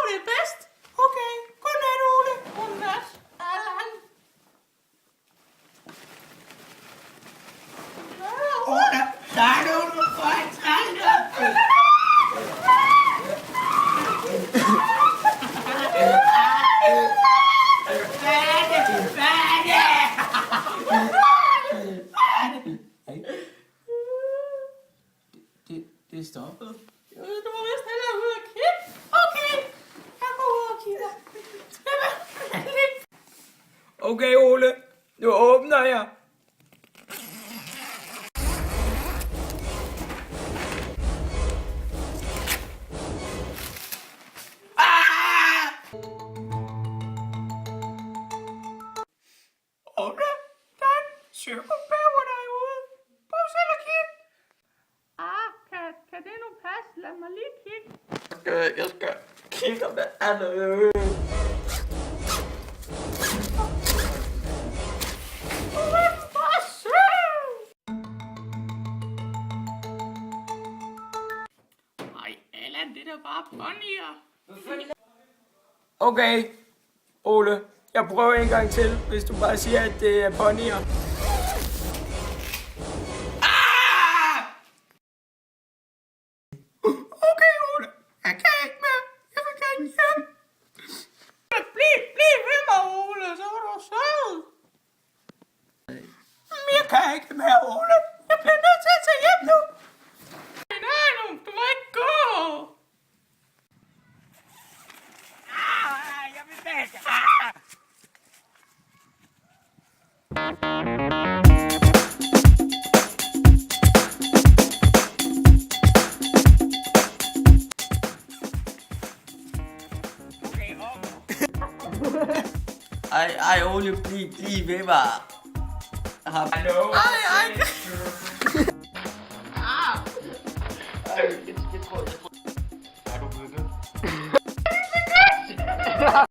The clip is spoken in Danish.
det er bedst. Okay, godnat, Ole. Godnat, Allan. Ole, der er nogen, der får en træne. Det stoppede. Du må vist hellere ud og kigge. Okay, jeg går ud og kigger. Okay, Ole. Nu åbner jeg. Ole, der er en psykobæver derude. Prøv selv at kigge. Kan det nu passe? Lad mig lige kigge. Jeg skal kigge, om der er noget. Ej, Allan, det er da bare ponyer. Okay, Ole. Jeg prøver en gang til, hvis du bare siger, at det er ponyer. Okay, Ole. Jeg kan ikke mere. Jeg vil gerne hjem. Bliv ved mig, Ole. Så var du sød. Jeg kan ikke mere, Ole. Jeg bliver nødt til at tage hjem nu. Nej, du må ikke gå. Jeg vil væk. Ej, Ole, bliv ved mig. Hallo? Ej. Jeg tror.